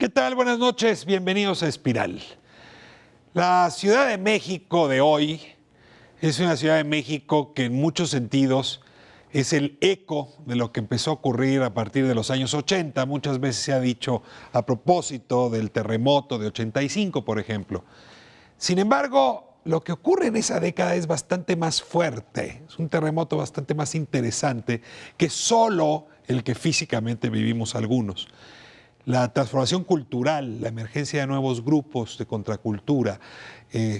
¿Qué tal? Buenas noches, bienvenidos a Espiral. La Ciudad de México de hoy es una Ciudad de México que en muchos sentidos es el eco de lo que empezó a ocurrir a partir de los años 80. Muchas veces se ha dicho a propósito del terremoto de 85, por ejemplo. Sin embargo, lo que ocurre en esa década es bastante más fuerte. Es un terremoto bastante más interesante que solo el que físicamente vivimos algunos. La transformación cultural, la emergencia de nuevos grupos de contracultura,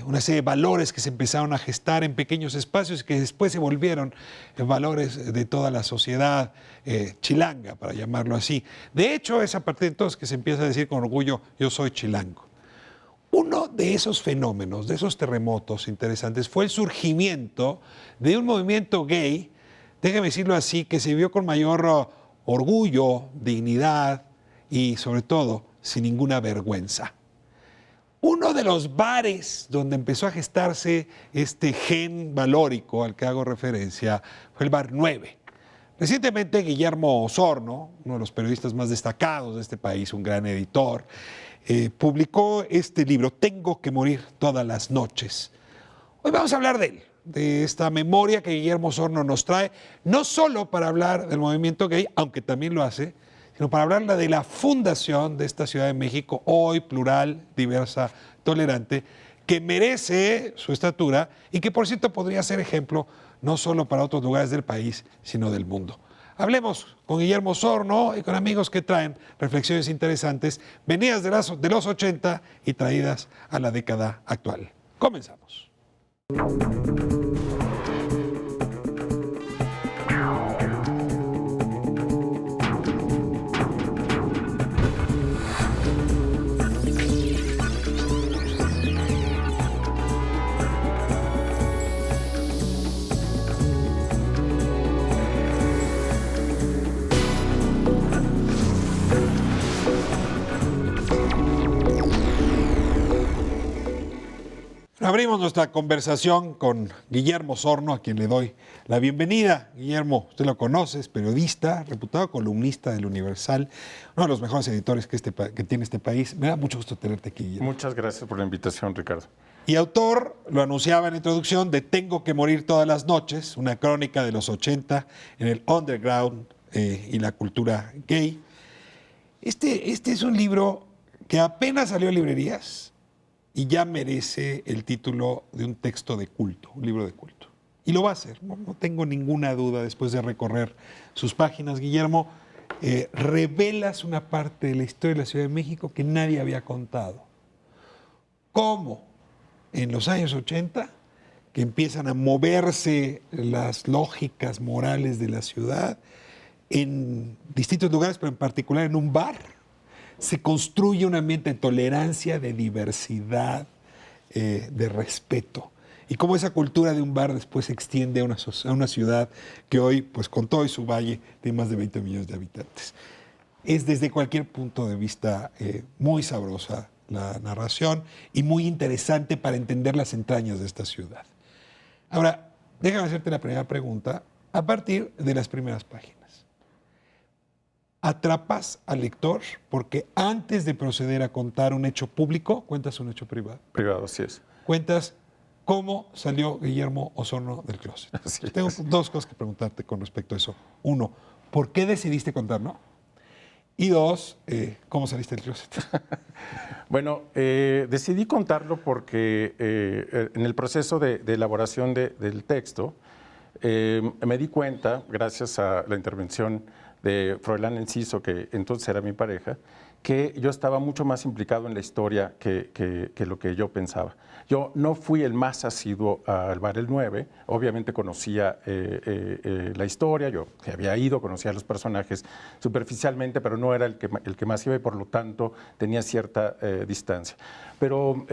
una serie de valores que se empezaron a gestar en pequeños espacios y que después se volvieron valores de toda la sociedad chilanga, para llamarlo así. De hecho, es a partir de entonces que se empieza a decir con orgullo, yo soy chilango. Uno de esos fenómenos, de esos terremotos interesantes, fue el surgimiento de un movimiento gay, déjeme decirlo así, que se vio con mayor orgullo, dignidad, y sobre todo sin ninguna vergüenza. Uno de los bares donde empezó a gestarse este gen valórico al que hago referencia fue el Bar 9. Recientemente Guillermo Osorno, uno de los periodistas más destacados de este país, un gran editor, publicó este libro, Tengo que morir todas las noches. Hoy vamos a hablar de él, de esta memoria que Guillermo Osorno nos trae, no solo para hablar del movimiento gay, aunque también lo hace, sino para hablar de la fundación de esta Ciudad de México, hoy plural, diversa, tolerante, que merece su estatura y que, por cierto, podría ser ejemplo no solo para otros lugares del país, sino del mundo. Hablemos con Guillermo Osorno y con amigos que traen reflexiones interesantes, venidas de los 80 y traídas a la década actual. Comenzamos. Abrimos nuestra conversación con Guillermo Osorno, a quien le doy la bienvenida. Guillermo, usted lo conoce, es periodista, reputado columnista del Universal, uno de los mejores editores que tiene este país. Me da mucho gusto tenerte aquí, Guillermo. Muchas gracias por la invitación, Ricardo. Y autor, lo anunciaba en la introducción, de Tengo que morir todas las noches, una crónica de los 80 en el underground y la cultura gay. Este es un libro que apenas salió a librerías y ya merece el título de un texto de culto, un libro de culto. Y lo va a hacer, no tengo ninguna duda después de recorrer sus páginas. Guillermo, revelas una parte de la historia de la Ciudad de México que nadie había contado. ¿Cómo en los años 80, que empiezan a moverse las lógicas morales de la ciudad, en distintos lugares, pero en particular en un bar, se construye un ambiente de tolerancia, de diversidad, de respeto? Y cómo esa cultura de un bar después se extiende a una ciudad que hoy, pues con todo y su valle, tiene más de 20 millones de habitantes. Es desde cualquier punto de vista muy sabrosa la narración y muy interesante para entender las entrañas de esta ciudad. Ahora, déjame hacerte la primera pregunta a partir de las primeras páginas. Atrapas al lector porque antes de proceder a contar un hecho público, cuentas un hecho privado. Privado, así es. Cuentas cómo salió Guillermo Osorno del closet. Tengo dos cosas que preguntarte con respecto a eso. Uno, ¿por qué decidiste contarlo? Y dos, ¿cómo saliste del closet? Bueno, decidí contarlo porque en el proceso de elaboración del texto me di cuenta, gracias a la intervención de Froilán Enciso, que entonces era mi pareja, que yo estaba mucho más implicado en la historia que lo que yo pensaba. Yo no fui el más asiduo al Bar El 9, obviamente conocía la historia, yo había ido, conocía a los personajes superficialmente, pero no era el que más iba y por lo tanto tenía cierta distancia. Pero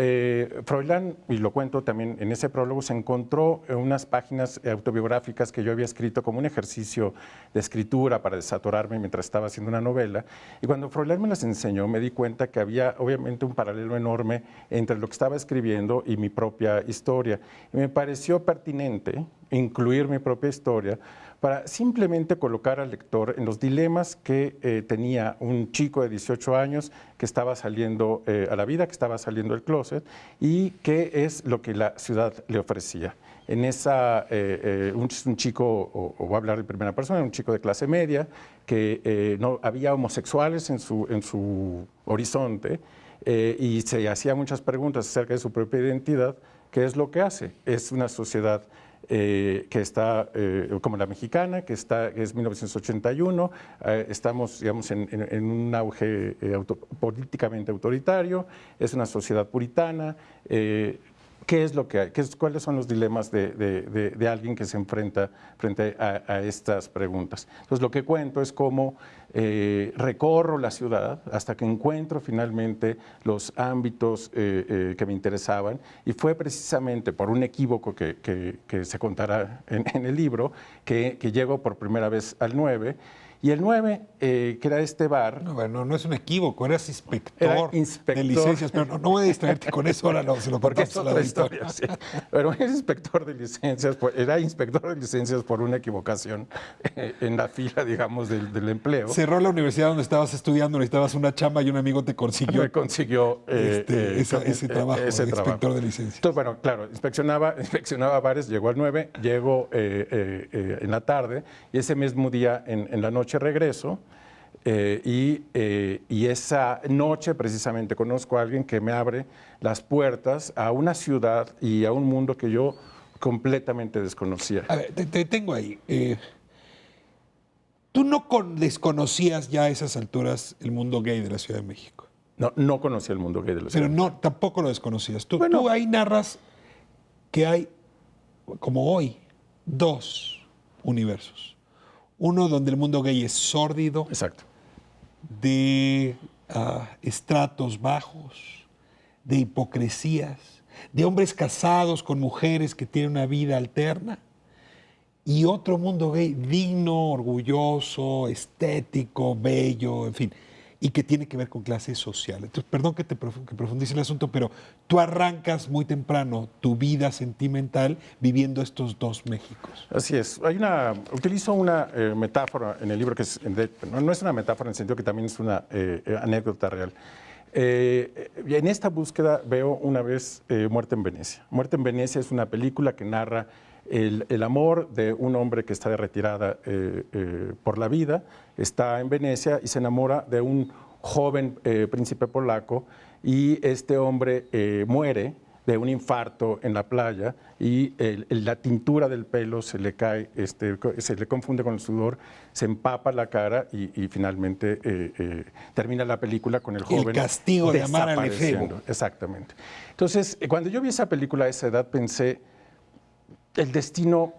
Froilán, y lo cuento también en ese prólogo, se encontró unas páginas autobiográficas que yo había escrito como un ejercicio de escritura para desatorarme mientras estaba haciendo una novela, y cuando Froilán me las enseñó me di cuenta que había obviamente un paralelo enorme entre lo que estaba escribiendo y mi propia historia. Y me pareció pertinente incluir mi propia historia para simplemente colocar al lector en los dilemas que tenía un chico de 18 años que estaba saliendo a la vida, que estaba saliendo del closet, y qué es lo que la ciudad le ofrecía. En esa, un chico, o voy a hablar de primera persona, un chico de clase media, que no había homosexuales en su horizonte, y se hacía muchas preguntas acerca de su propia identidad. ¿Qué es lo que hace? Es una sociedad que está como la mexicana, que es 1981, estamos, digamos, en un auge políticamente autoritario, es una sociedad puritana. ¿Qué es lo que hay? ¿Cuáles son los dilemas de alguien que se enfrenta frente a estas preguntas? Entonces, lo que cuento es cómo recorro la ciudad hasta que encuentro finalmente los ámbitos que me interesaban, y fue precisamente por un equívoco que se contará en el libro que llego por primera vez al 9. Y el 9, que era este bar... No, bueno, no es un equivoco, eras inspector de licencias, pero no voy a distraerte con eso, ahora se lo porque es contamos a la otra historia, sí. Pero era inspector de licencias, era inspector de licencias por una equivocación en la fila, digamos, del empleo. Cerró la universidad donde estabas estudiando, necesitabas una chamba y un amigo te consiguió. Me consiguió ese trabajo de inspector de licencias. Entonces, bueno, claro, inspeccionaba bares, llegó al 9, llego en la tarde, y ese mismo día, en la noche, regreso, y esa noche precisamente conozco a alguien que me abre las puertas a una ciudad y a un mundo que yo completamente desconocía. A ver, te tengo ahí. ¿Tú no desconocías ya a esas alturas el mundo gay de la Ciudad de México? No conocía el mundo gay de la ciudad. Pero no, tampoco lo desconocías. Tú ahí narras que hay, como hoy, dos universos. Uno donde el mundo gay es sórdido, exacto, de estratos bajos, de hipocresías, de hombres casados con mujeres que tienen una vida alterna, y otro mundo gay digno, orgulloso, estético, bello, en fin, y que tiene que ver con clases sociales. Entonces, perdón que profundice el asunto, pero tú arrancas muy temprano tu vida sentimental viviendo estos dos Méxicos. Así es. Utilizo una metáfora en el libro que no es una metáfora en el sentido que también es una anécdota real. En esta búsqueda veo una vez Muerte en Venecia. Muerte en Venecia es una película que narra el amor de un hombre que está de retirada por la vida, está en Venecia y se enamora de un joven príncipe polaco, y este hombre muere de un infarto en la playa, y la tintura del pelo se le cae, se le confunde con el sudor, se empapa la cara, y finalmente termina la película con el joven el castigo de amar al efebo. Exactamente. Entonces, cuando yo vi esa película a esa edad, pensé, el destino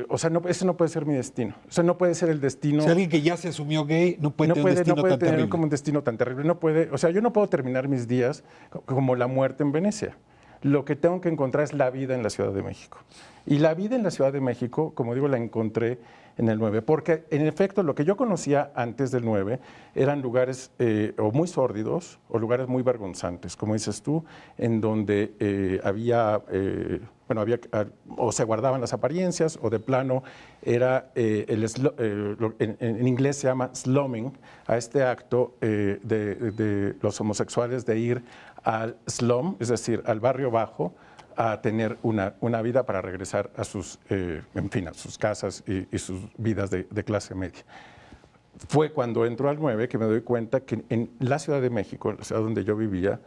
o sea, ese no puede ser mi destino. O sea, no puede ser el destino... Si alguien que ya se asumió gay no puede tener un destino tan terrible. Como un destino tan terrible. No puede, o sea, yo no puedo terminar mis días como la muerte en Venecia. Lo que tengo que encontrar es la vida en la Ciudad de México. Y la vida en la Ciudad de México, como digo, la encontré en el 9. Porque, en efecto, lo que yo conocía antes del 9 eran lugares o muy sórdidos o lugares muy vergonzantes, como dices tú, en donde había o se guardaban las apariencias, o de plano era, en inglés se llama slumming, a este acto de los homosexuales de ir al slum, es decir, al barrio bajo, a tener una vida para regresar a sus casas y sus vidas de clase media. Fue cuando entro al 9 que me doy cuenta que en la Ciudad de México, la ciudad donde yo vivía,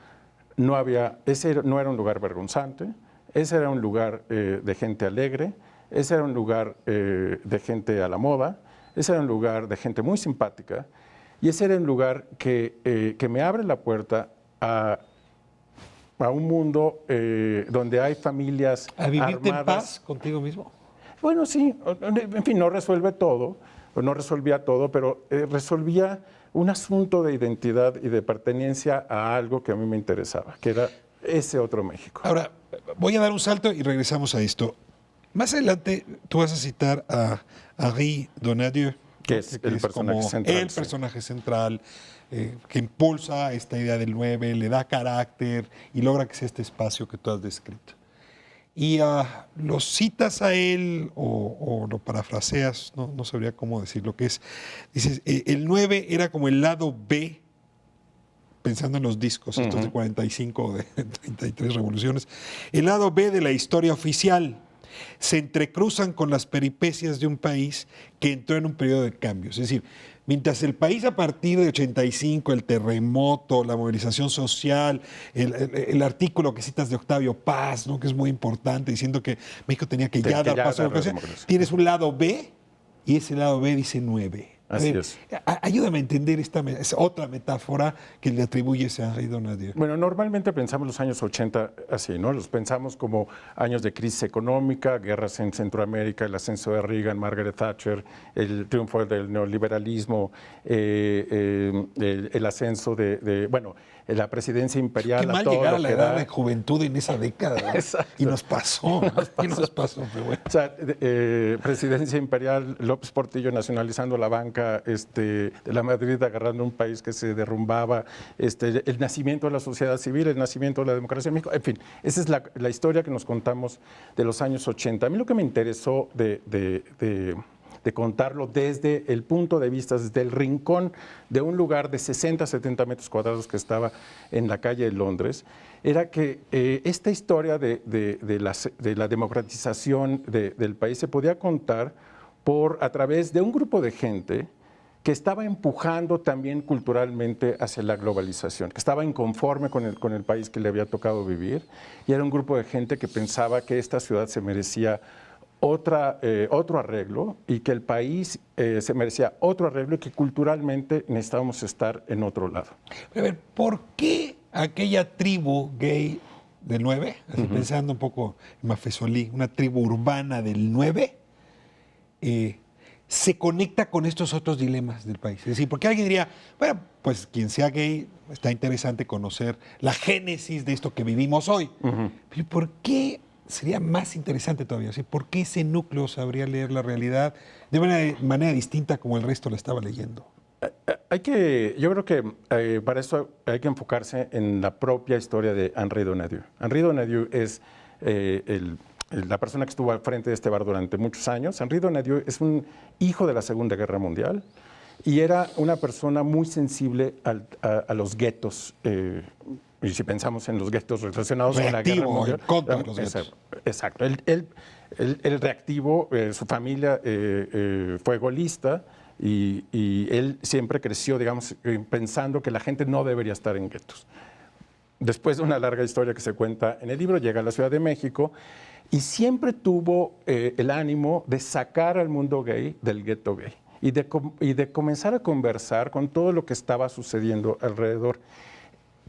ese no era un lugar vergonzante, ese era un lugar de gente alegre, ese era un lugar de gente a la moda, ese era un lugar de gente muy simpática, y ese era un lugar que me abre la puerta a un mundo donde hay familias ¿A vivirte armadas. en paz contigo mismo? Bueno, sí, en fin, no resuelve todo, o no resolvía todo, pero resolvía un asunto de identidad y de pertenencia a algo que a mí me interesaba, que era ese otro México. Ahora, voy a dar un salto y regresamos a esto. Más adelante tú vas a citar a Henri Donadieu, que es el personaje central. El personaje central que impulsa esta idea del 9, le da carácter y logra que sea este espacio que tú has descrito. y lo citas a él o lo parafraseas, no sabría cómo decir lo que es. Dices, el 9 era como el lado B, pensando en los discos, estos de 45 o de 33 revoluciones, el lado B de la historia oficial. Se entrecruzan con las peripecias de un país que entró en un periodo de cambios. Es decir, mientras el país a partir de 85, el terremoto, la movilización social, el artículo que citas de Octavio Paz, ¿no?, que es muy importante, diciendo que México tenía que ya dar paso a la democracia, tienes un lado B y ese lado B dice 9. Así es. Ayúdame a entender es otra metáfora que le atribuyes a Henri Donadieu. Bueno, normalmente pensamos los años 80 así, ¿no? Los pensamos como años de crisis económica, guerras en Centroamérica, el ascenso de Reagan, Margaret Thatcher, el triunfo del neoliberalismo, el ascenso bueno, la presidencia imperial. Qué mal todo llegar a lo la que edad da. de juventud en esa década. Exacto. Y nos pasó. Pero bueno. O sea, presidencia imperial, López Portillo nacionalizando la banca de la Madrid, agarrando un país que se derrumbaba, el nacimiento de la sociedad civil, el nacimiento de la democracia en México, en fin, esa es la historia que nos contamos de los años 80. A mí lo que me interesó de contarlo desde el punto de vista, desde el rincón de un lugar de 60, 70 metros cuadrados que estaba en la calle de Londres, era que esta historia de la democratización del país se podía contar a través de un grupo de gente que estaba empujando también culturalmente hacia la globalización, que estaba inconforme con el país que le había tocado vivir, y era un grupo de gente que pensaba que esta ciudad se merecía otro arreglo y que el país se merecía otro arreglo y que culturalmente necesitábamos estar en otro lado. A ver, ¿por qué aquella tribu gay del 9, así pensando un poco en Mafesolí, una tribu urbana del 9, se conecta con estos otros dilemas del país? Es decir, porque alguien diría, bueno, pues quien sea gay, está interesante conocer la génesis de esto que vivimos hoy. Pero ¿por qué sería más interesante todavía? ¿Sí? ¿Por qué ese núcleo sabría leer la realidad de manera distinta como el resto la estaba leyendo? Yo creo que para eso hay que enfocarse en la propia historia de Henri Donadieu. Henri Donadieu es la persona que estuvo al frente de este bar durante muchos años. Henri Donadieu es un hijo de la Segunda Guerra Mundial y era una persona muy sensible a los guetos. Y si pensamos en los guetos relacionados con la Guerra Mundial. Contra los guetos. Exacto. El reactivo, su familia fue golista y él siempre creció, digamos, pensando que la gente no debería estar en guetos. Después de una larga historia que se cuenta en el libro, llega a la Ciudad de México y siempre tuvo el ánimo de sacar al mundo gay del gueto gay y de comenzar a conversar con todo lo que estaba sucediendo alrededor.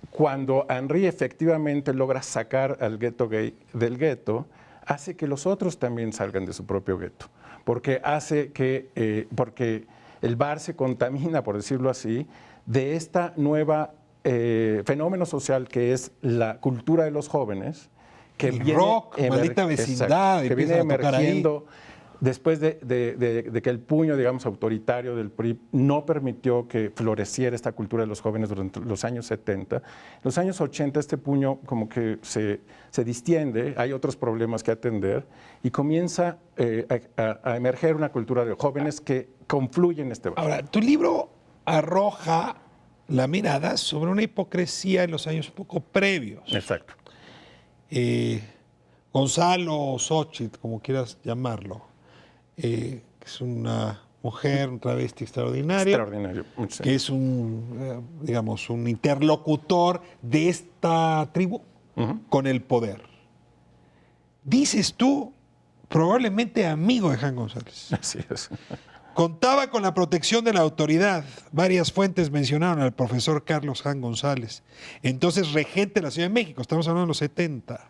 Cuando Henri efectivamente logra sacar al gueto gay del gueto, hace que los otros también salgan de su propio gueto, porque porque el bar se contamina, por decirlo así, de esta nueva fenómeno social que es la cultura de los jóvenes, que el rock, maldita vecindad, que viene emergiendo después de que el puño, digamos, autoritario del PRI no permitió que floreciera esta cultura de los jóvenes durante los años 70. En los años 80 este puño como que se distiende, hay otros problemas que atender y comienza a emerger una cultura de jóvenes que confluye en este barrio. Ahora, tu libro arroja la mirada sobre una hipocresía en los años un poco previos. Exacto. Gonzalo Xochitl, como quieras llamarlo, es una mujer, un travesti extraordinario. Extraordinario. Sí. Que es digamos, un interlocutor de esta tribu con el poder. Dices tú, probablemente amigo de Jan González. Así es. Contaba con la protección de la autoridad. Varias fuentes mencionaron al profesor Carlos Jan González, entonces regente de la Ciudad de México, estamos hablando de los 70.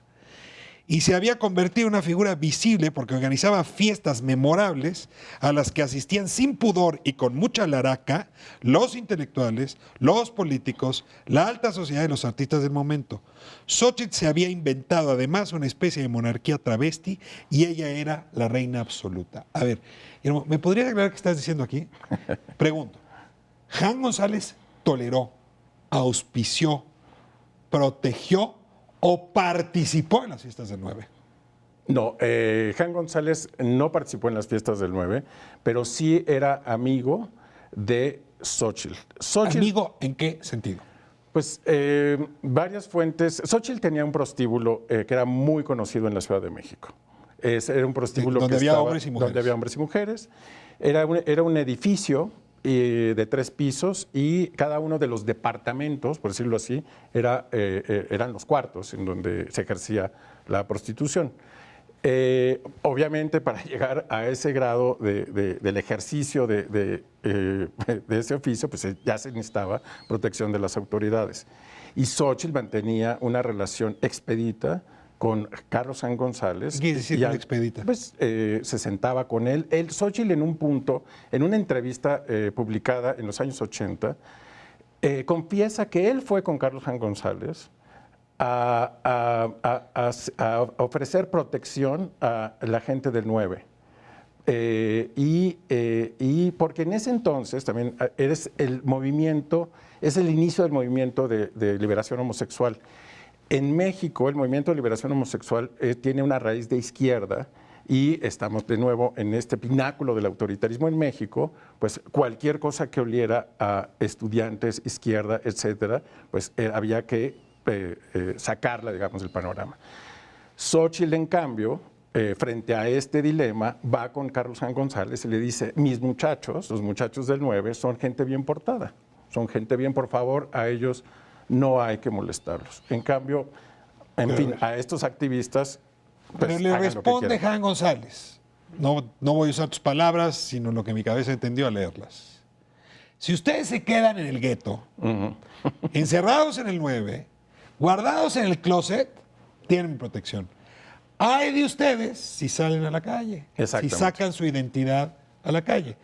Y se había convertido en una figura visible porque organizaba fiestas memorables a las que asistían sin pudor y con mucha laraca los intelectuales, los políticos, la alta sociedad y los artistas del momento. Xochitl se había inventado además una especie de monarquía travesti y ella era la reina absoluta. A ver, ¿me podrías aclarar qué estás diciendo aquí? Pregunto. ¿Jan González toleró, auspició, protegió o participó en las fiestas del 9? No, Jan González no participó en las fiestas del 9, pero sí era amigo de Xóchitl. ¿Amigo en qué sentido? Pues varias fuentes. Xóchitl tenía un prostíbulo que era muy conocido en la Ciudad de México. Era un prostíbulo donde que había estaba, hombres y mujeres. donde había hombres y mujeres. Era un edificio de 3 pisos y cada uno de los departamentos, por decirlo así, eran los cuartos en donde se ejercía la prostitución. Obviamente, para llegar a ese grado del ejercicio de ese oficio, pues ya se necesitaba protección de las autoridades. Y Xóchitl mantenía una relación expedita con Carlos San González. ¿Qué quiere decir con expedita? Pues se sentaba con él. Xóchitl en un punto, en una entrevista publicada en los años 80, confiesa que él fue con Carlos San González a ofrecer protección a la gente del 9. Y porque en ese entonces también es el inicio del movimiento de liberación homosexual. En México, el movimiento de liberación homosexual tiene una raíz de izquierda y estamos de nuevo en este pináculo del autoritarismo en México, pues cualquier cosa que oliera a estudiantes, izquierda, etcétera, pues había que sacarla, digamos, del panorama. Xóchitl, en cambio, frente a este dilema, va con Carlos San González y le dice: mis muchachos, los muchachos del 9, son gente bien portada, son gente bien, por favor, a ellos no hay que molestarlos. En cambio, en fin, a estos activistas, pues, pero le responde Jan González, no voy a usar tus palabras, sino lo que mi cabeza entendió al leerlas. Si ustedes se quedan en el gueto, encerrados en el 9, guardados en el closet, tienen protección. Ay de ustedes si salen a la calle, si sacan su identidad a la calle.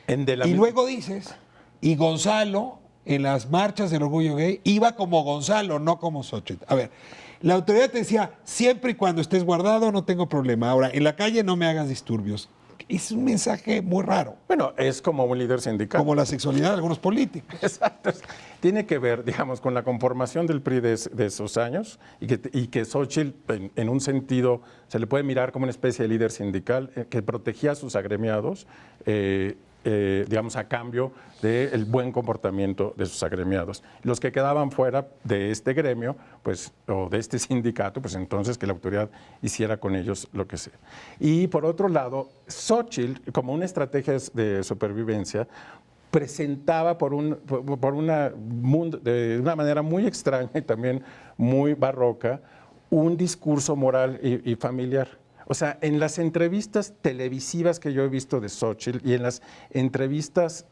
Y luego dices, y Gonzalo, en las marchas del orgullo gay, iba como Gonzalo, no como Xóchitl. A ver, la autoridad te decía, siempre y cuando estés guardado no tengo problema. Ahora, en la calle no me hagas disturbios. Es un mensaje muy raro. Bueno, es como un líder sindical. Como la sexualidad de algunos políticos. Exacto. Tiene que ver, digamos, con la conformación del PRI de esos años y que Xóchitl, en un sentido, se le puede mirar como una especie de líder sindical que protegía a sus agremiados, digamos, a cambio del buen comportamiento de sus agremiados. Los que quedaban fuera de este gremio, pues, o de este sindicato, pues entonces que la autoridad hiciera con ellos lo que sea. Y por otro lado, Xóchitl, como una estrategia de supervivencia, presentaba de una manera muy extraña y también muy barroca un discurso moral y familiar. O sea, en las entrevistas televisivas que yo he visto de Xóchitl y en las entrevistas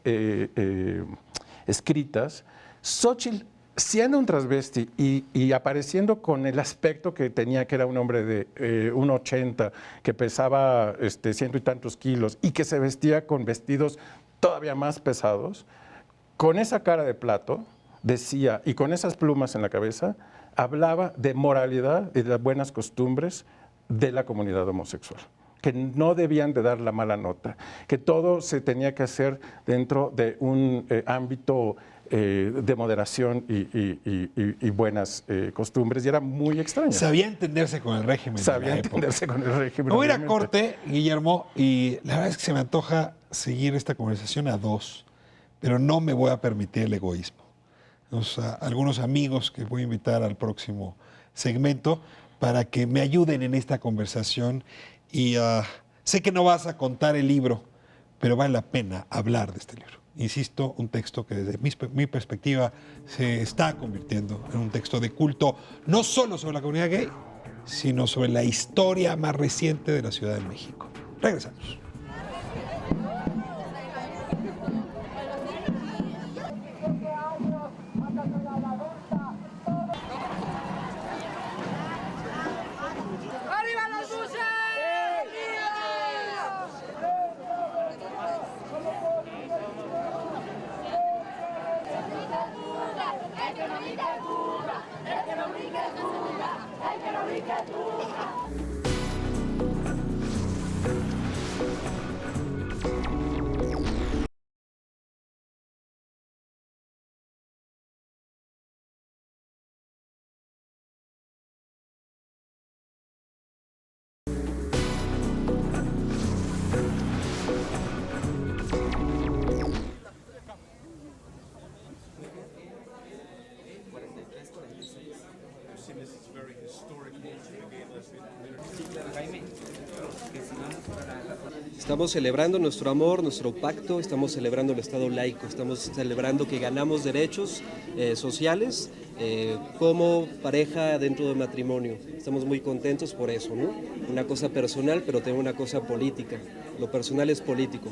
escritas, Xóchitl, siendo un transvesti y apareciendo con el aspecto que tenía, que era un hombre de 1,80, que pesaba ciento y tantos kilos y que se vestía con vestidos todavía más pesados, con esa cara de plato, decía, y con esas plumas en la cabeza, hablaba de moralidad y de las buenas costumbres de la comunidad homosexual, que no debían de dar la mala nota, que todo se tenía que hacer dentro de un ámbito de moderación y buenas costumbres, y era muy extraño. Sabía entenderse con el régimen. Sabía entenderse con el régimen. Me voy a ir a corte, Guillermo, y la verdad es que se me antoja seguir esta conversación a dos, pero no me voy a permitir el egoísmo. Algunos amigos que voy a invitar al próximo segmento para que me ayuden en esta conversación, y sé que no vas a contar el libro, pero vale la pena hablar de este libro. Insisto, un texto que desde mi perspectiva se está convirtiendo en un texto de culto, no solo sobre la comunidad gay, sino sobre la historia más reciente de la Ciudad de México. Regresamos. Estamos celebrando nuestro amor, nuestro pacto, estamos celebrando el Estado laico, estamos celebrando que ganamos derechos sociales como pareja dentro del matrimonio. Estamos muy contentos por eso, ¿no? Una cosa personal, pero tengo una cosa política. Lo personal es político.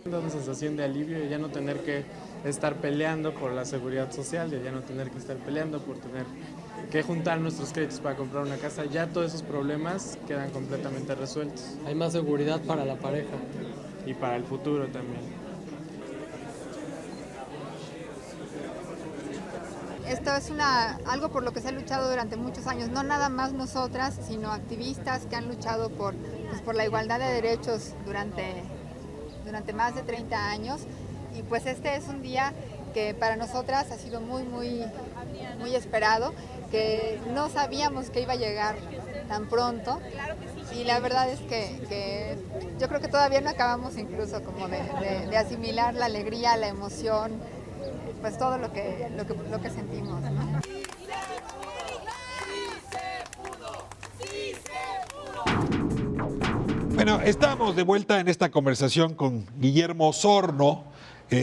Una sensación de alivio y ya no tener que estar peleando por la seguridad social, de ya no tener que estar peleando por tener que juntar nuestros créditos para comprar una casa. Ya todos esos problemas quedan completamente resueltos. Hay más seguridad para la pareja. Y para el futuro también. Esto es algo por lo que se ha luchado durante muchos años, no nada más nosotras, sino activistas que han luchado por la igualdad de derechos durante más de 30 años. Y pues este es un día que para nosotras ha sido muy, muy, muy esperado, que no sabíamos que iba a llegar tan pronto. Y la verdad es que yo creo que todavía no acabamos incluso como de asimilar la alegría, la emoción, pues todo lo que sentimos, ¿no? Bueno, estamos de vuelta en esta conversación con Guillermo Osorno,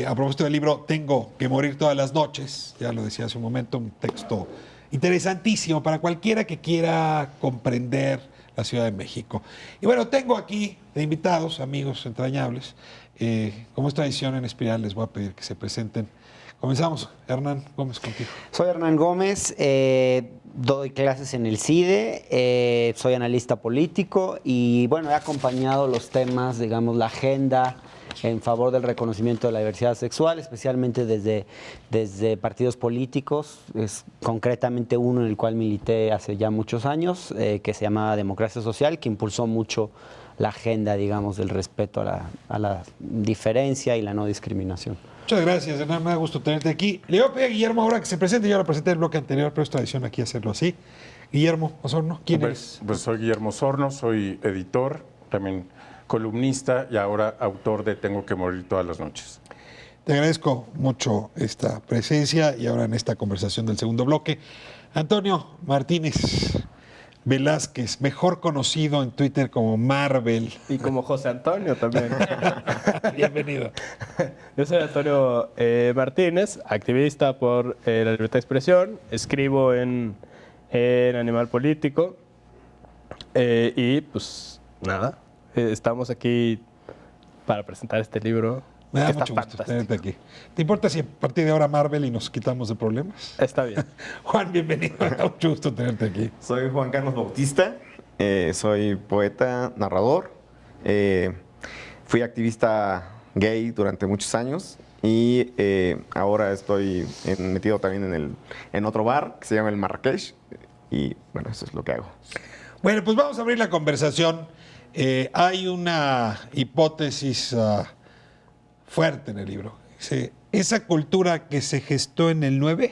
a propósito del libro Tengo que morir todas las noches. Ya lo decía hace un momento, un texto interesantísimo para cualquiera que quiera comprender la Ciudad de México. Y bueno, tengo aquí de invitados, amigos entrañables. Como es tradición en Espiral, les voy a pedir que se presenten. Comenzamos. Hernán Gómez, contigo. Soy Hernán Gómez, doy clases en el CIDE, soy analista político y bueno, he acompañado los temas, digamos, la agenda en favor del reconocimiento de la diversidad sexual, especialmente desde partidos políticos, concretamente uno en el cual milité hace ya muchos años, que se llamaba Democracia Social, que impulsó mucho la agenda, digamos, del respeto a la diferencia y la no discriminación. Muchas gracias, Hernán, me da gusto tenerte aquí. Le voy a pedir a Guillermo ahora que se presente. Yo lo presenté en el bloque anterior, pero es tradición aquí hacerlo así. Guillermo Osorno, ¿quién eres? Pues soy Guillermo Osorno, soy editor, también columnista y ahora autor de Tengo que morir todas las noches. Te agradezco mucho esta presencia y ahora en esta conversación del segundo bloque. Antonio Martínez Velázquez, mejor conocido en Twitter como Marvel. Y como José Antonio también. Bienvenido. Yo soy Antonio Martínez, activista por la libertad de expresión, escribo en Animal Político y pues nada, estamos aquí para presentar este libro. Me da que mucho está gusto tenerte aquí. ¿Te importa si a partir de ahora Marvel y nos quitamos de problemas? Está bien. Juan, bienvenido. Me da mucho gusto tenerte aquí. Soy Juan Carlos Bautista, soy poeta, narrador. Fui activista gay durante muchos años y ahora estoy metido también en otro bar que se llama el Marrakech y bueno, eso es lo que hago. Bueno, pues vamos a abrir la conversación. Hay una hipótesis fuerte en el libro. Dice, esa cultura que se gestó en el 9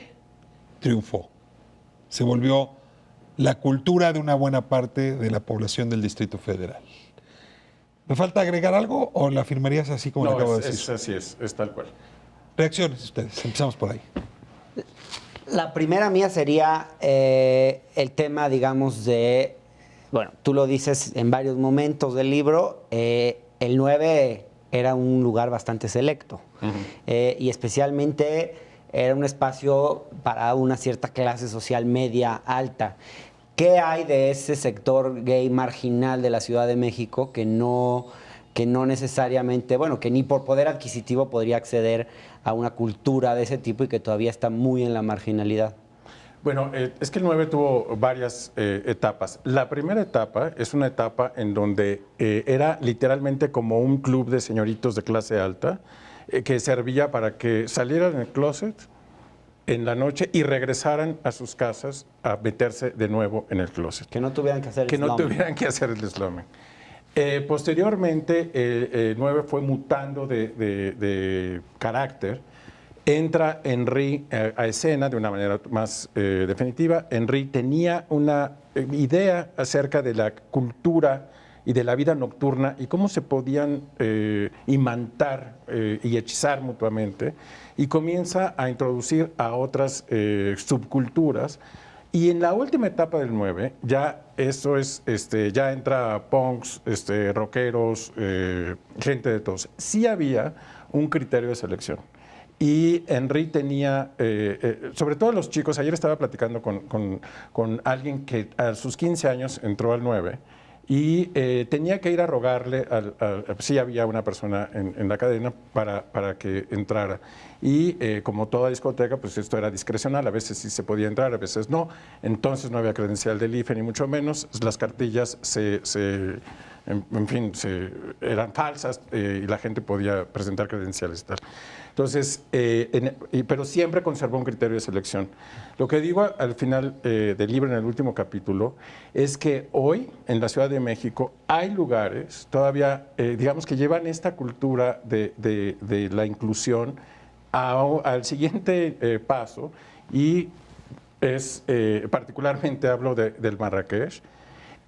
triunfó. Se volvió la cultura de una buena parte de la población del Distrito Federal. ¿Me falta agregar algo o la afirmarías así como lo acabo de decir? Así es tal cual. Reacciones ustedes, empezamos por ahí. La primera mía sería el tema, digamos, de, bueno, tú lo dices en varios momentos del libro, el 9 era un lugar bastante selecto y especialmente era un espacio para una cierta clase social media alta. ¿Qué hay de ese sector gay marginal de la Ciudad de México que no necesariamente, bueno, que ni por poder adquisitivo podría acceder a una cultura de ese tipo y que todavía está muy en la marginalidad? Bueno, es que el 9 tuvo varias etapas. La primera etapa es una etapa en donde era literalmente como un club de señoritos de clase alta que servía para que salieran del closet en la noche y regresaran a sus casas a meterse de nuevo en el closet. Que no tuvieran que hacer el Que no slumming. tuvieran que hacer el slumming. Posteriormente, el 9 fue mutando de carácter. Entra Henry a escena de una manera más definitiva. Henry tenía una idea acerca de la cultura y de la vida nocturna y cómo se podían imantar y hechizar mutuamente, y comienza a introducir a otras subculturas. Y en la última etapa del 9, ya eso es, ya entra punks, rockeros, gente de todos. Sí había un criterio de selección. Y Henry tenía, sobre todo los chicos, ayer estaba platicando con alguien que a sus 15 años entró al 9 y tenía que ir a rogarle, sí había una persona en la cadena para que entrara. Y como toda discoteca, pues esto era discrecional, a veces sí se podía entrar, a veces no. Entonces no había credencial del IFE, ni mucho menos. Las cartillas en fin, eran falsas y la gente podía presentar credenciales y tal. Entonces, pero siempre conservó un criterio de selección. Lo que digo al final del libro, en el último capítulo, es que hoy en la Ciudad de México hay lugares todavía, digamos, que llevan esta cultura de la inclusión al siguiente paso, y particularmente hablo del Marrakech.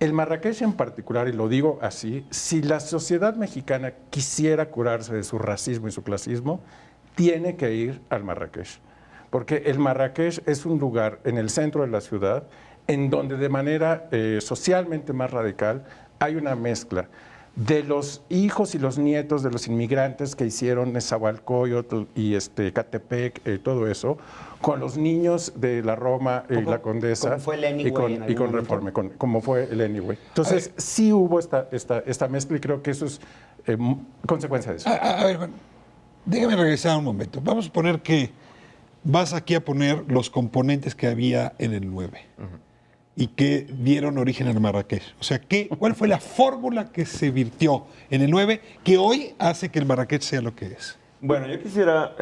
El Marrakech en particular, y lo digo así, si la sociedad mexicana quisiera curarse de su racismo y su clasismo, tiene que ir al Marrakech. Porque el Marrakech es un lugar en el centro de la ciudad en donde de manera socialmente más radical hay una mezcla de los hijos y los nietos de los inmigrantes que hicieron Nezahualcóyotl y Catepec, todo eso, con los niños de la Roma y la Condesa, como fue el Anyway y con Reforma, como fue el Anyway. Entonces, sí hubo esta mezcla, y creo que eso es consecuencia de eso. A ver, bueno, déjame regresar un momento. Vamos a poner que vas aquí a poner los componentes que había en el 9. Y que dieron origen al Marrakech. O sea, ¿cuál fue la fórmula que se virtió en el 9 que hoy hace que el Marrakech sea lo que es? Bueno, yo quisiera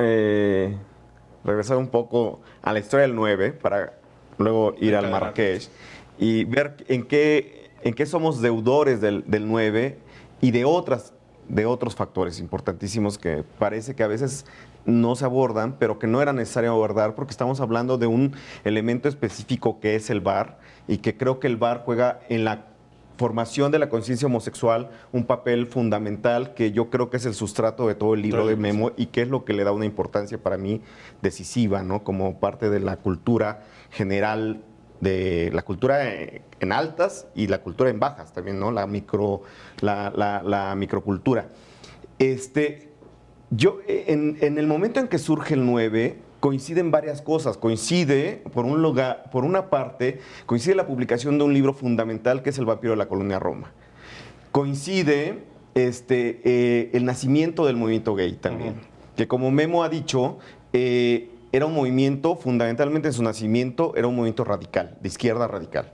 regresar un poco a la historia del 9 para luego ir al Marrakech y ver en qué somos deudores del 9 y de otros factores importantísimos que parece que a veces no se abordan, pero que no era necesario abordar porque estamos hablando de un elemento específico que es el bar, y que creo que el bar juega en la formación de la conciencia homosexual un papel fundamental, que yo creo que es el sustrato de todo el libro de Memo, y que es lo que le da una importancia para mí decisiva, ¿no? Como parte de la cultura general, de la cultura en altas y la cultura en bajas también, ¿no? La microcultura. Yo, en el momento en que surge el 9, coinciden varias cosas. Coincide, por una parte, coincide la publicación de un libro fundamental que es El vampiro de la colonia Roma. Coincide el nacimiento del movimiento gay también, que como Memo ha dicho, era un movimiento, fundamentalmente en su nacimiento, era un movimiento radical, de izquierda radical.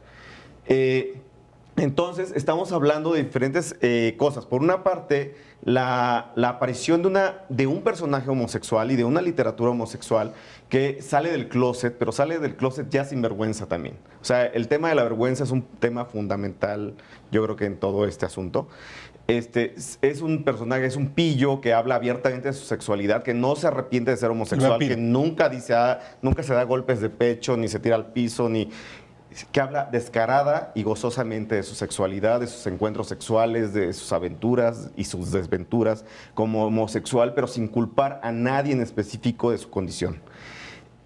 Entonces, estamos hablando de diferentes cosas. Por una parte, la aparición de un personaje homosexual y de una literatura homosexual que sale del closet, pero sale del closet ya sin vergüenza también. O sea, el tema de la vergüenza es un tema fundamental, yo creo que en todo este asunto. Es un personaje, es un pillo que habla abiertamente de su sexualidad, que no se arrepiente de ser homosexual, que nunca se da golpes de pecho, ni se tira al piso, que habla descarada y gozosamente de su sexualidad, de sus encuentros sexuales, de sus aventuras y sus desventuras como homosexual, pero sin culpar a nadie en específico de su condición.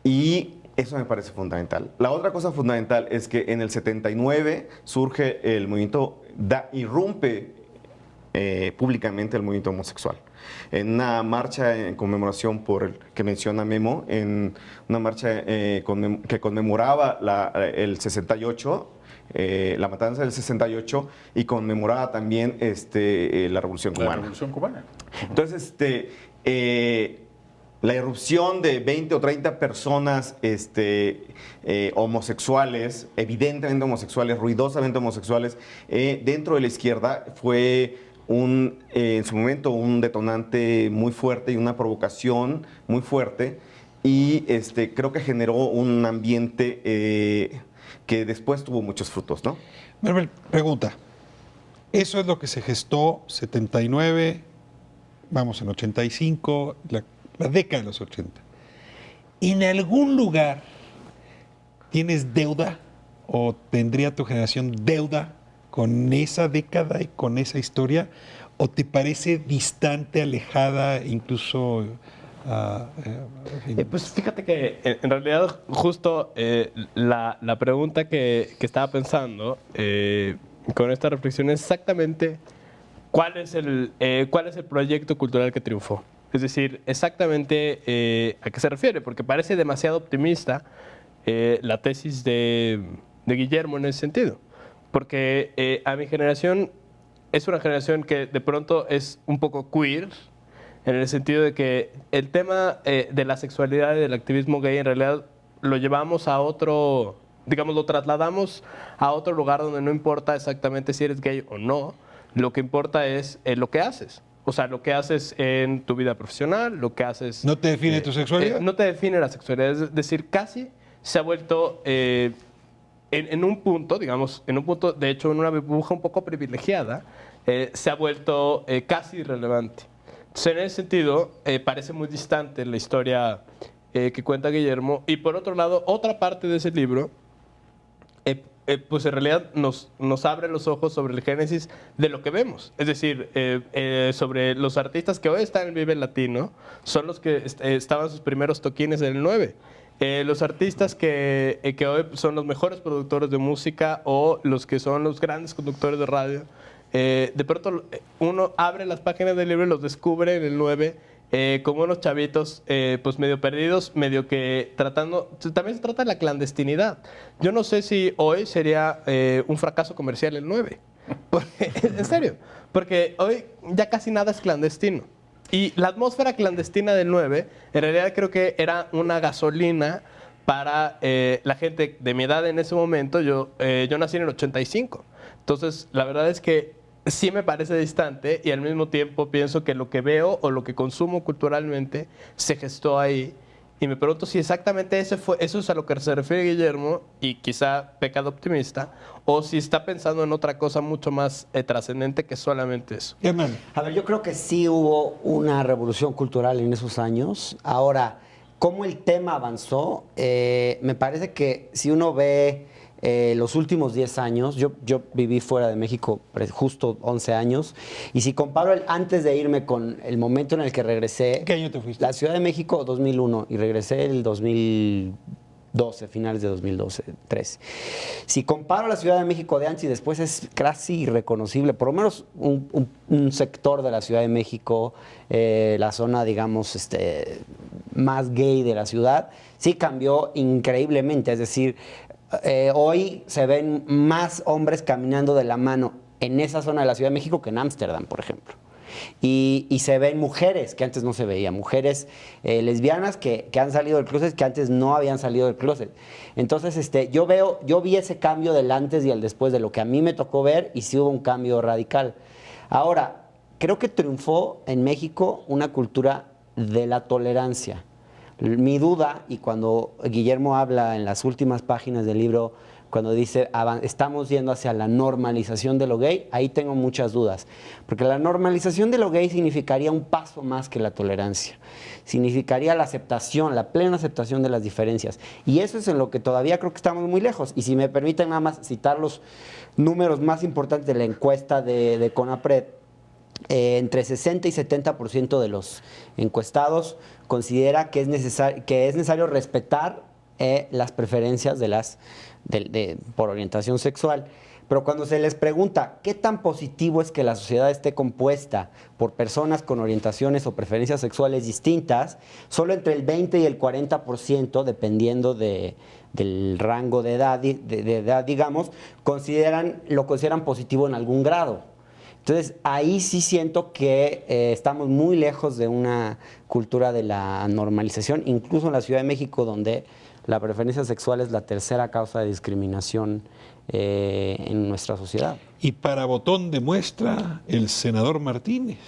Y eso me parece fundamental. La otra cosa fundamental es que en el 79 surge el movimiento, irrumpe públicamente el movimiento homosexual. En una marcha en conmemoración que menciona Memo, en una marcha que conmemoraba el 68, la matanza del 68, y conmemoraba también la Revolución Cubana. La Revolución Cubana. Entonces, la irrupción de 20 o 30 personas homosexuales, evidentemente homosexuales, ruidosamente homosexuales, dentro de la izquierda fue en su momento un detonante muy fuerte y una provocación muy fuerte, y creo que generó un ambiente que después tuvo muchos frutos, ¿no? Manuel, pregunta, eso es lo que se gestó 79, vamos en 85, la década de los 80. ¿En algún lugar tienes deuda o tendría tu generación deuda con esa década y con esa historia? ¿O te parece distante, alejada, incluso... Pues fíjate que en realidad justo la pregunta que estaba pensando con esta reflexión es exactamente cuál es el proyecto cultural que triunfó. Es decir, exactamente a qué se refiere, porque parece demasiado optimista la tesis de Guillermo en ese sentido. Porque a mi generación es una generación que de pronto es un poco queer, en el sentido de que el tema de la sexualidad y del activismo gay en realidad lo llevamos a otro, digamos, lo trasladamos a otro lugar donde no importa exactamente si eres gay o no, lo que importa es lo que haces. O sea, lo que haces en tu vida profesional, lo que haces... ¿No te define tu sexualidad? No te define la sexualidad, es decir, casi se ha vuelto... en un punto, digamos, de hecho, en una burbuja un poco privilegiada, se ha vuelto casi irrelevante. Entonces, en ese sentido, parece muy distante la historia que cuenta Guillermo. Y por otro lado, otra parte de ese libro, pues en realidad nos abre los ojos sobre el génesis de lo que vemos. Es decir, sobre los artistas que hoy están en Vive Latino, son los que estaban sus primeros toquines en el 9. Los artistas que hoy son los mejores productores de música o los que son los grandes conductores de radio, de pronto uno abre las páginas del libro y los descubre en el 9 como unos chavitos pues medio perdidos, medio que tratando... También se trata de la clandestinidad. Yo no sé si hoy sería un fracaso comercial el 9. En serio, porque hoy ya casi nada es clandestino. Y la atmósfera clandestina del 9, en realidad creo que era una gasolina para la gente de mi edad en ese momento. Yo nací en el 85. Entonces, la verdad es que sí me parece distante y al mismo tiempo pienso que lo que veo o lo que consumo culturalmente se gestó ahí. Y me pregunto si exactamente eso es a lo que se refiere Guillermo, y quizá pecado optimista, o si está pensando en otra cosa mucho más trascendente que solamente eso. Hernán. A ver, yo creo que sí hubo una revolución cultural en esos años. Ahora, ¿cómo el tema avanzó? Me parece que si uno ve los últimos 10 años, yo viví fuera de México justo 11 años, y si comparo antes de irme con el momento en el que regresé... ¿Qué año te fuiste? La Ciudad de México, 2001, y regresé el 2012, finales de 2012, 13. Si comparo la Ciudad de México de antes y después, es casi irreconocible, por lo menos un sector de la Ciudad de México, la zona, digamos, más gay de la ciudad, sí cambió increíblemente, es decir... hoy se ven más hombres caminando de la mano en esa zona de la Ciudad de México que en Ámsterdam, por ejemplo. Y se ven mujeres que antes no se veía, mujeres lesbianas que han salido del closet, que antes no habían salido del closet. Entonces, yo vi ese cambio del antes y el después de lo que a mí me tocó ver, y sí hubo un cambio radical. Ahora, creo que triunfó en México una cultura de la tolerancia. Mi duda, y cuando Guillermo habla en las últimas páginas del libro, cuando dice estamos yendo hacia la normalización de lo gay, ahí tengo muchas dudas. Porque la normalización de lo gay significaría un paso más que la tolerancia. Significaría la aceptación, la plena aceptación de las diferencias. Y eso es en lo que todavía creo que estamos muy lejos. Y si me permiten nada más citar los números más importantes de la encuesta de CONAPRED, entre 60 y 70% de los encuestados considera que es necesario respetar las preferencias por orientación sexual. Pero cuando se les pregunta qué tan positivo es que la sociedad esté compuesta por personas con orientaciones o preferencias sexuales distintas, solo entre el 20 y el 40%, dependiendo del rango de edad, digamos, lo consideran positivo en algún grado. Entonces, ahí sí siento que estamos muy lejos de una cultura de la normalización, incluso en la Ciudad de México, donde la preferencia sexual es la tercera causa de discriminación en nuestra sociedad. Y para botón de muestra, el senador Martínez.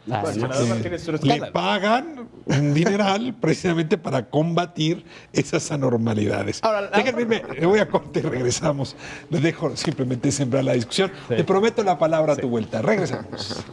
Bueno, el senador Martínez es un Le escándalo. pagan un dineral precisamente para combatir esas anormalidades. Ahora, Déjenme irme, me voy a corte y regresamos. Les dejo simplemente sembrar la discusión. Sí. Te prometo la palabra a tu vuelta. Regresamos.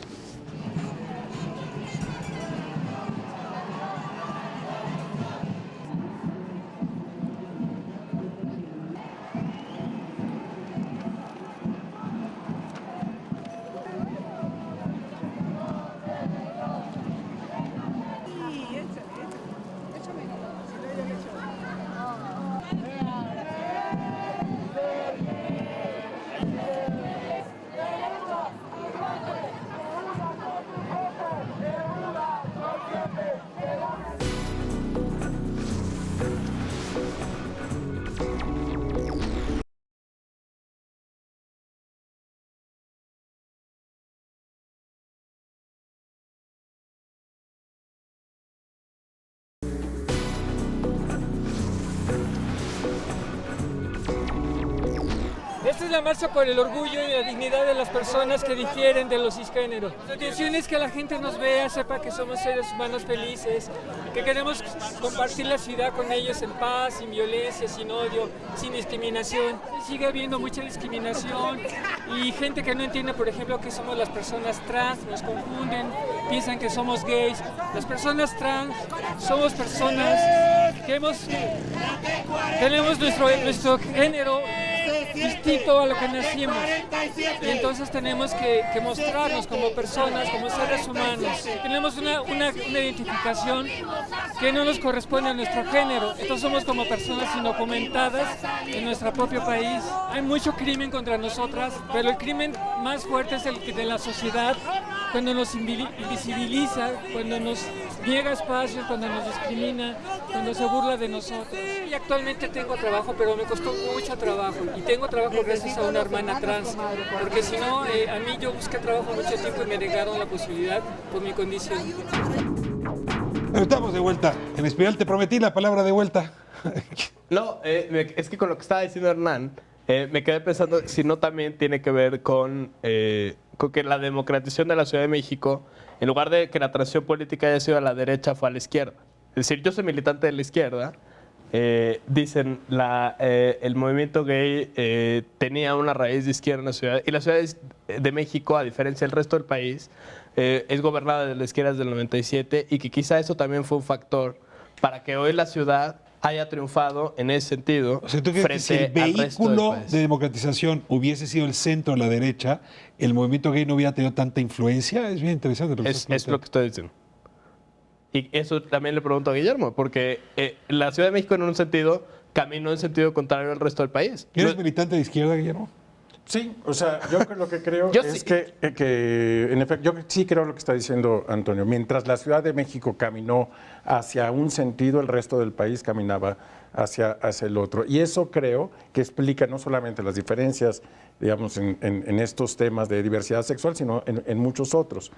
Esta es la marcha por el orgullo y la dignidad de las personas que difieren de los cisgéneros. La intención es que la gente nos vea, sepa que somos seres humanos felices, que queremos compartir la ciudad con ellos en paz, sin violencia, sin odio, sin discriminación. Sigue habiendo mucha discriminación y gente que no entiende, por ejemplo, que somos las personas trans, nos confunden, piensan que somos gays. Las personas trans somos personas que tenemos nuestro género distinto a lo que nacimos, y entonces tenemos que mostrarnos como personas, como seres humanos. Tenemos una identificación que no nos corresponde a nuestro género, entonces somos como personas indocumentadas en nuestro propio país. Hay mucho crimen contra nosotras, pero el crimen más fuerte es el de la sociedad, cuando nos invisibiliza, cuando nos niega espacios, cuando nos discrimina, cuando se burla de nosotros. Y actualmente tengo trabajo, pero me costó mucho trabajo. Y tengo trabajo gracias a una hermana trans, porque si no, a mí yo busqué trabajo mucho tiempo y me negaron la posibilidad por mi condición. Pero estamos de vuelta. En Espiral te prometí la palabra de vuelta. No, es que con lo que estaba diciendo Hernán, me quedé pensando si no también tiene que ver con que la democratización de la Ciudad de México, en lugar de que la transición política haya sido a la derecha, fue a la izquierda. Es decir, yo soy militante de la izquierda. Dicen, el movimiento gay tenía una raíz de izquierda en la ciudad, y la Ciudad de México, a diferencia del resto del país, es gobernada de la izquierda desde el 97, y que quizá eso también fue un factor para que hoy la ciudad haya triunfado en ese sentido. O sea, ¿tú crees que si el vehículo de democratización hubiese sido el centro o la derecha, el movimiento gay no hubiera tenido tanta influencia? Es bien interesante lo que es lo que estoy diciendo. Y eso también le pregunto a Guillermo, porque la Ciudad de México en un sentido caminó en sentido contrario al resto del país. ¿Eres militante de izquierda, Guillermo? Sí, o sea, yo lo que creo es que, en efecto, yo sí creo lo que está diciendo Antonio. Mientras la Ciudad de México caminó hacia un sentido, el resto del país caminaba hacia el otro. Y eso creo que explica no solamente las diferencias, digamos, en estos temas de diversidad sexual, sino en muchos otros.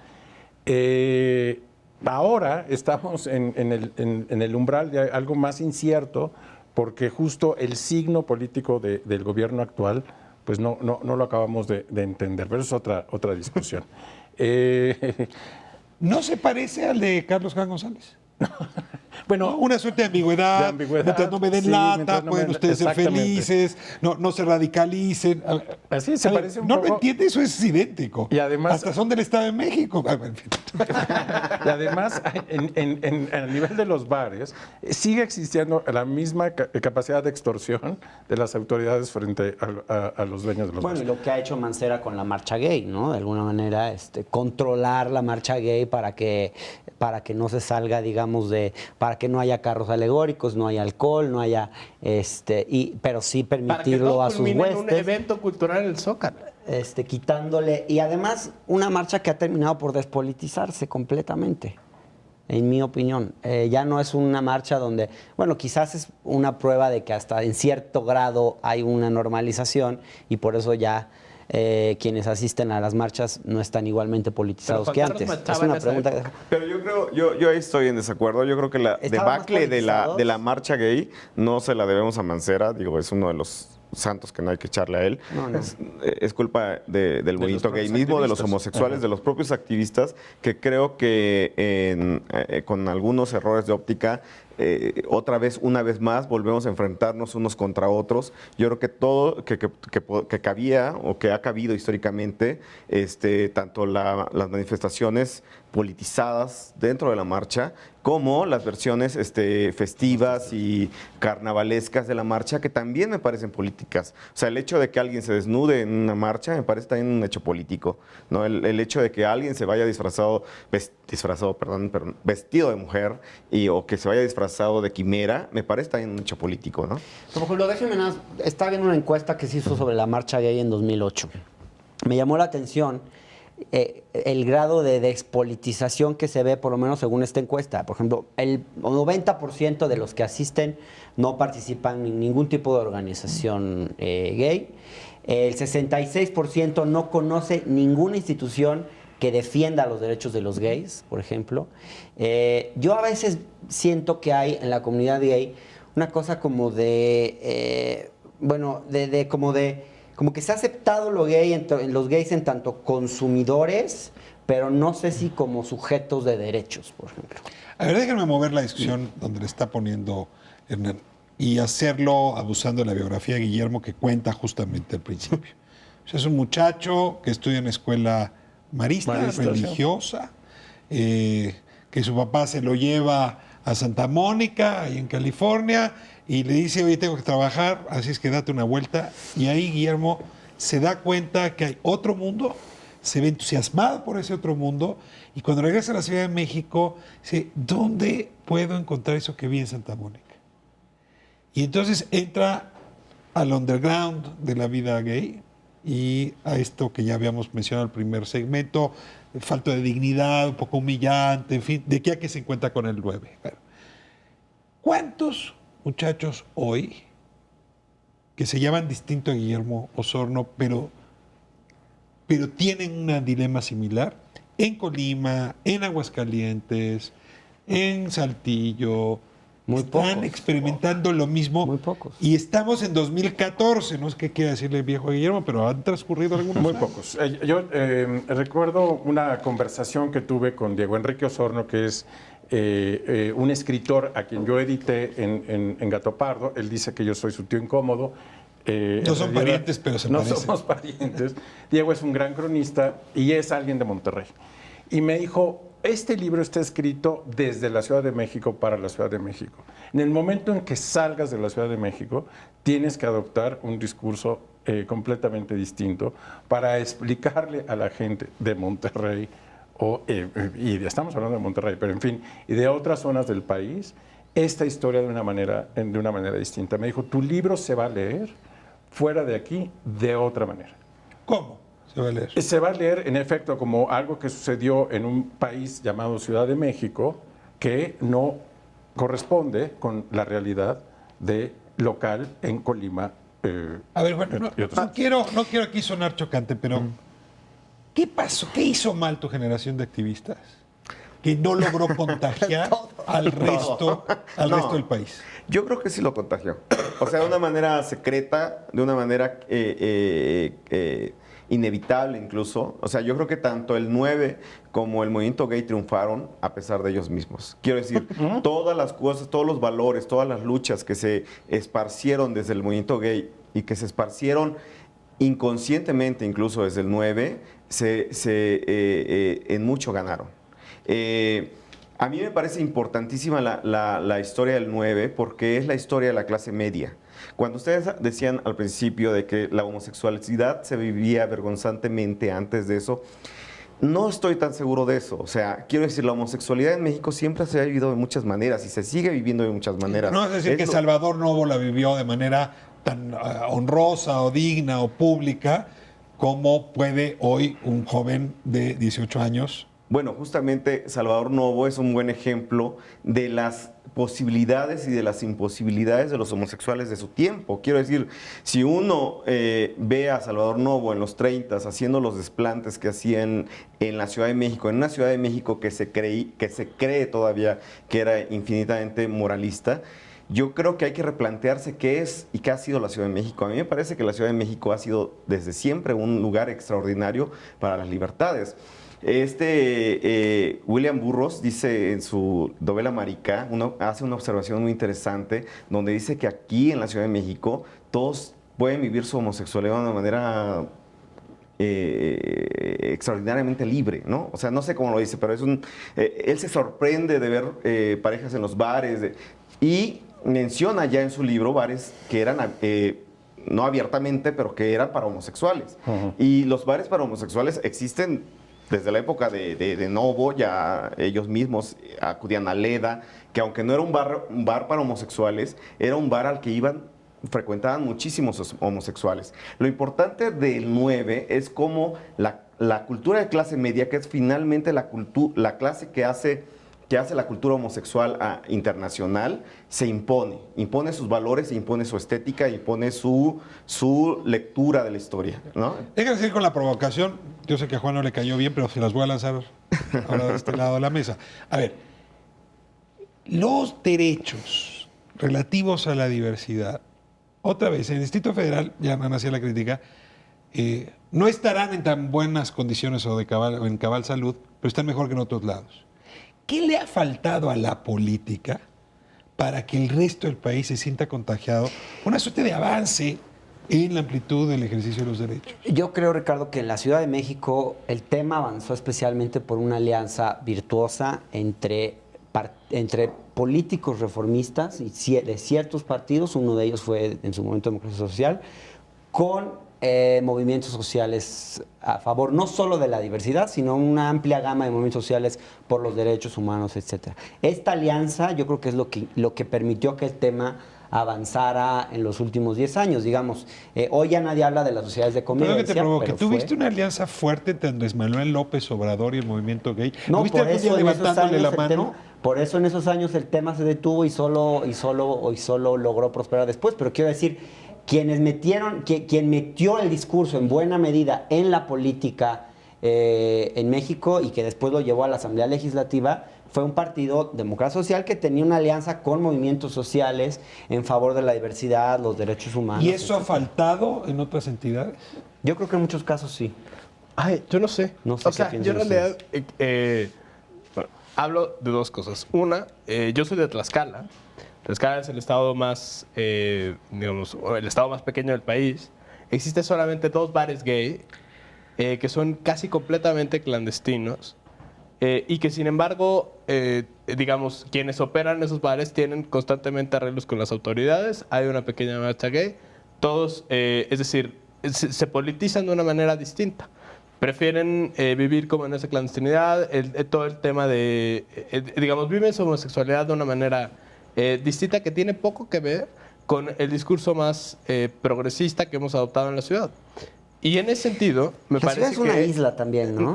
Ahora estamos en el umbral de algo más incierto, porque justo el signo político del gobierno actual pues no lo acabamos de entender, pero es otra discusión. ¿No se parece al de Carlos Juan González? Bueno, una suerte de ambigüedad, mientras no me den lata, pueden ustedes ser felices, no se radicalicen. Así se parece un poco. poco. No lo entiende, eso es idéntico. Y además, hasta son del Estado de México. Y además, a nivel de los bares, sigue existiendo la misma capacidad de extorsión de las autoridades frente a los dueños de los bares. Bueno, y lo que ha hecho Mancera con la marcha gay, ¿no? De alguna manera, controlar la marcha gay para que no se salga, digamos, para que no haya carros alegóricos, no haya alcohol, no haya, pero sí permitirlo a sus huestes. Un evento cultural en el Zócalo. Quitándole, y además una marcha que ha terminado por despolitizarse completamente, en mi opinión. Ya no es una marcha donde, bueno, quizás es una prueba de que hasta en cierto grado hay una normalización, y por eso ya quienes asisten a las marchas no están igualmente politizados que antes. Es una pregunta. Pero yo ahí estoy en desacuerdo. Yo creo que la debacle de la marcha gay no se la debemos a Mancera. Digo, es uno de los santos que no hay que echarle a él. No. Es culpa del movimiento gay mismo, de los homosexuales, de los propios activistas, que creo que con algunos errores de óptica, una vez más, volvemos a enfrentarnos unos contra otros. Yo creo que todo que cabía o que ha cabido históricamente, tanto las manifestaciones politizadas dentro de la marcha, como las versiones festivas y carnavalescas de la marcha, que también me parecen políticas. O sea, el hecho de que alguien se desnude en una marcha me parece también un hecho político, ¿no? El hecho de que alguien se vaya vestido de mujer o que se vaya disfrazado de quimera, me parece también un hecho político, ¿no? Por ejemplo, déjenme nada, estaba viendo una encuesta que se hizo sobre la marcha gay en 2008. Me llamó la atención el grado de despolitización que se ve, por lo menos según esta encuesta. Por ejemplo, el 90% de los que asisten no participan en ningún tipo de organización gay. El 66% no conoce ninguna institución que defienda los derechos de los gays, por ejemplo. Yo a veces siento que hay en la comunidad gay una cosa como como que se ha aceptado lo gay en los gays en tanto consumidores, pero no sé si como sujetos de derechos, por ejemplo. A ver, déjenme mover la discusión donde le está poniendo Hernán y hacerlo abusando de la biografía de Guillermo que cuenta justamente al principio. O sea, es un muchacho que estudia en una escuela marista religiosa, que su papá se lo lleva a Santa Mónica, ahí en California, y le dice, oye, tengo que trabajar, así es que date una vuelta. Y ahí Guillermo se da cuenta que hay otro mundo, se ve entusiasmado por ese otro mundo, y cuando regresa a la Ciudad de México, dice, ¿dónde puedo encontrar eso que vi en Santa Mónica? Y entonces entra al underground de la vida gay y a esto que ya habíamos mencionado en el primer segmento, falta de dignidad, un poco humillante, en fin, de aquí a que se encuentra con el 9. Bueno, ¿cuántos muchachos hoy que se llaman distinto a Guillermo Osorno, pero tienen un dilema similar en Colima, en Aguascalientes, en Saltillo? Muy Están pocos. experimentando lo mismo. Muy pocos. Y estamos en 2014, no es que quiera decirle viejo a Guillermo, pero han transcurrido algunos Muy años. pocos. Yo recuerdo una conversación que tuve con Diego Enrique Osorno, que es un escritor a quien yo edité en Gato Pardo. Él dice que yo soy su tío incómodo. No son parientes, pero se no parecen. somos parientes. Diego es un gran cronista y es alguien de Monterrey. Y me dijo, este libro está escrito desde la Ciudad de México para la Ciudad de México. En el momento en que salgas de la Ciudad de México, tienes que adoptar un discurso completamente distinto para explicarle a la gente de Monterrey, y estamos hablando de Monterrey, pero en fin, y de otras zonas del país, esta historia de una manera distinta. Me dijo, tu libro se va a leer fuera de aquí de otra manera. ¿Cómo se va a leer? Se va a leer, en efecto, como algo que sucedió en un país llamado Ciudad de México, que no corresponde con la realidad de local en Colima. A ver, bueno, no quiero aquí sonar chocante, pero ¿qué pasó? ¿Qué hizo mal tu generación de activistas que no logró contagiar al resto del país? Yo creo que sí lo contagió. O sea, de una manera secreta, de una manera inevitable incluso. O sea, yo creo que tanto el 9 como el movimiento gay triunfaron a pesar de ellos mismos. Quiero decir, todas las cosas, todos los valores, todas las luchas que se esparcieron desde el movimiento gay y que se esparcieron inconscientemente incluso desde el 9, en mucho ganaron. A mí me parece importantísima la historia del 9 porque es la historia de la clase media. Cuando ustedes decían al principio de que la homosexualidad se vivía vergonzantemente antes de eso, no estoy tan seguro de eso. O sea, quiero decir, la homosexualidad en México siempre se ha vivido de muchas maneras y se sigue viviendo de muchas maneras. No es decir que Salvador Novo la vivió de manera tan honrosa o digna o pública como puede hoy un joven de 18 años. Bueno, justamente Salvador Novo es un buen ejemplo de las posibilidades y de las imposibilidades de los homosexuales de su tiempo. Quiero decir, si uno ve a Salvador Novo en los 30 haciendo los desplantes que hacían en la Ciudad de México, en una Ciudad de México que se cree todavía que era infinitamente moralista, yo creo que hay que replantearse qué es y qué ha sido la Ciudad de México. A mí me parece que la Ciudad de México ha sido desde siempre un lugar extraordinario para las libertades. William Burroughs dice en su novela Marica, hace una observación muy interesante donde dice que aquí en la Ciudad de México todos pueden vivir su homosexualidad de una manera extraordinariamente libre, ¿no? O sea, no sé cómo lo dice, pero él se sorprende de ver parejas en los bares y menciona ya en su libro bares que eran no abiertamente, pero que eran para homosexuales. Y los bares para homosexuales existen desde la época de Novo. Ya ellos mismos acudían a Leda, que aunque no era un bar para homosexuales, era un bar al que frecuentaban muchísimos homosexuales. Lo importante del 9 es cómo la cultura de clase media, que es finalmente la clase que hace la cultura homosexual internacional, se impone sus valores, impone su estética, impone su lectura de la historia, ¿no? Déjame seguir con la provocación. Yo sé que a Juan no le cayó bien, pero se las voy a lanzar ahora de este lado de la mesa. A ver, los derechos relativos a la diversidad, otra vez, en el Distrito Federal, ya me hacía la crítica, no estarán en tan buenas condiciones o en cabal salud, pero están mejor que en otros lados. ¿Qué le ha faltado a la política para que el resto del país se sienta contagiado? Una suerte de avance en la amplitud del ejercicio de los derechos. Yo creo, Ricardo, que en la Ciudad de México el tema avanzó especialmente por una alianza virtuosa entre políticos reformistas y de ciertos partidos, uno de ellos fue en su momento Democracia Social, con movimientos sociales a favor no solo de la diversidad, sino una amplia gama de movimientos sociales por los derechos humanos, etc. Esta alianza yo creo que es lo que permitió que el tema avanzara en los últimos 10 años, digamos. Hoy ya nadie habla de las sociedades de convivencia. Pero que te provoque, ¿tú viste una alianza fuerte entre Andrés Manuel López Obrador y el movimiento gay? No, ¿Viste algún día levantándole la mano? Por eso en esos años el tema se detuvo y solo logró prosperar después. Pero quiero decir, quien metió el discurso en buena medida en la política en México y que después lo llevó a la Asamblea Legislativa fue un partido Democracia Social que tenía una alianza con movimientos sociales en favor de la diversidad, los derechos humanos. ¿Y eso ha faltado en otras entidades? Yo creo que en muchos casos sí. Ay, yo no sé. No sé o sea, yo en realidad bueno, hablo de dos cosas. Una, yo soy de Tlaxcala. Tlaxcala es el estado más, digamos, el estado más pequeño del país. Existen solamente 2 bares gay que son casi completamente clandestinos. Y que sin embargo, digamos, quienes operan esos bares tienen constantemente arreglos con las autoridades, hay una pequeña marcha gay, todos, es decir, se politizan de una manera distinta. Prefieren vivir como en esa clandestinidad, todo el tema de, digamos, viven su homosexualidad de una manera distinta que tiene poco que ver con el discurso más progresista que hemos adoptado en la ciudad. Y en ese sentido, me parece que... La ciudad es una isla también, ¿no?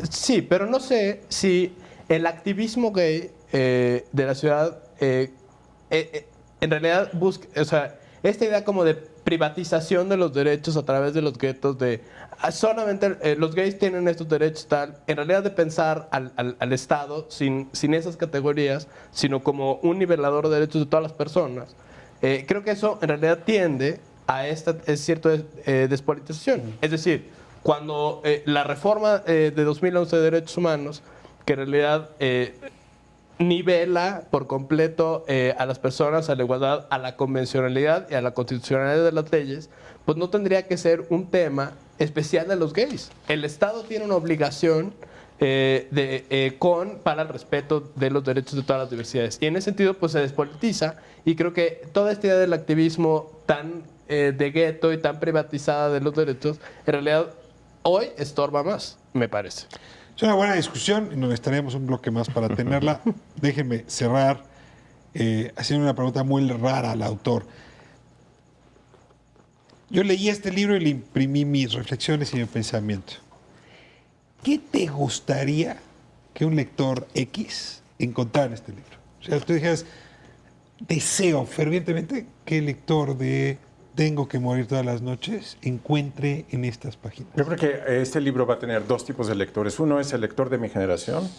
Sí, pero no sé si el activismo gay de la ciudad en realidad busca... O sea, esta idea como de privatización de los derechos a través de los guetos, de solamente los gays tienen estos derechos, tal, en realidad de pensar al Estado sin esas categorías, sino como un nivelador de derechos de todas las personas. Creo que eso en realidad tiende a esta cierta despolitización. Es decir, cuando la reforma de 2011 de derechos humanos, que en realidad nivela por completo a las personas a la igualdad, a la convencionalidad y a la constitucionalidad de las leyes, pues no tendría que ser un tema especial de los gays. El Estado tiene una obligación para el respeto de los derechos de todas las diversidades. Y en ese sentido, pues se despolitiza, y creo que toda esta idea del activismo tan de gueto y tan privatizada de los derechos, en realidad hoy estorba más, me parece. Es una buena discusión y nos necesitaríamos un bloque más para tenerla. Déjenme cerrar haciendo una pregunta muy rara al autor. Yo leí este libro y le imprimí mis reflexiones y mi pensamiento. ¿Qué te gustaría que un lector X encontrara en este libro? O sea, tú dijeras, deseo fervientemente que el lector de Tengo que morir todas las noches encuentre en estas páginas. Yo creo que este libro va a tener 2 tipos de lectores. Uno es el lector de mi generación,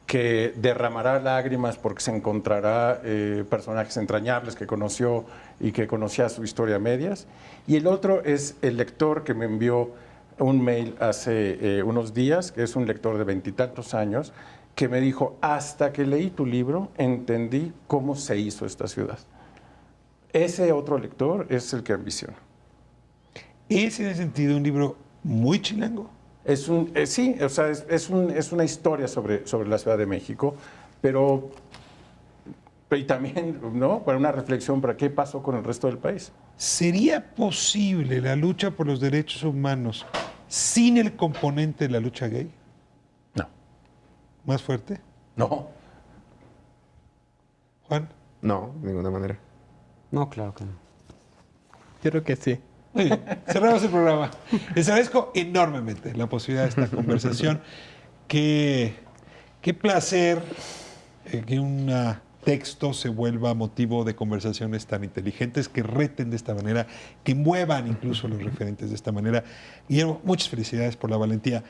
que derramará lágrimas porque se encontrará personajes entrañables que conoció y que conocía su historia a medias. Y el otro es el lector que me envió un mail hace unos días, que es un lector de 20 y tantos años, que me dijo, hasta que leí tu libro, entendí cómo se hizo esta ciudad. Ese otro lector es el que ambiciono. ¿Es en ese sentido un libro muy chilango? Sí, o sea, es una historia sobre la Ciudad de México, pero y también, ¿no?, para una reflexión para qué pasó con el resto del país. ¿Sería posible la lucha por los derechos humanos sin el componente de la lucha gay? No. ¿Más fuerte? No. ¿Juan? No, de ninguna manera. No, claro que no. Yo creo que sí. Muy bien, cerramos el programa. Les agradezco enormemente la posibilidad de esta conversación. Qué placer que un texto se vuelva motivo de conversaciones tan inteligentes, que reten de esta manera, que muevan incluso los referentes de esta manera. Guillermo, muchas felicidades por la valentía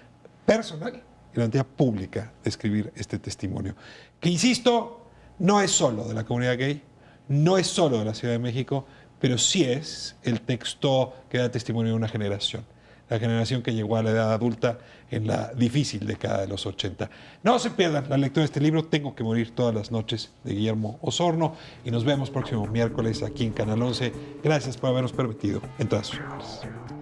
personal y la valentía pública de escribir este testimonio, que, insisto, no es solo de la comunidad gay, no es solo de la Ciudad de México, pero sí es el texto que da testimonio de una generación. la generación que llegó a la edad adulta en la difícil década de los 80. No se pierdan la lectura de este libro, Tengo que morir todas las noches, de Guillermo Osorno, y nos vemos próximo miércoles aquí en Canal 11. Gracias por habernos permitido entrar a sus hogares.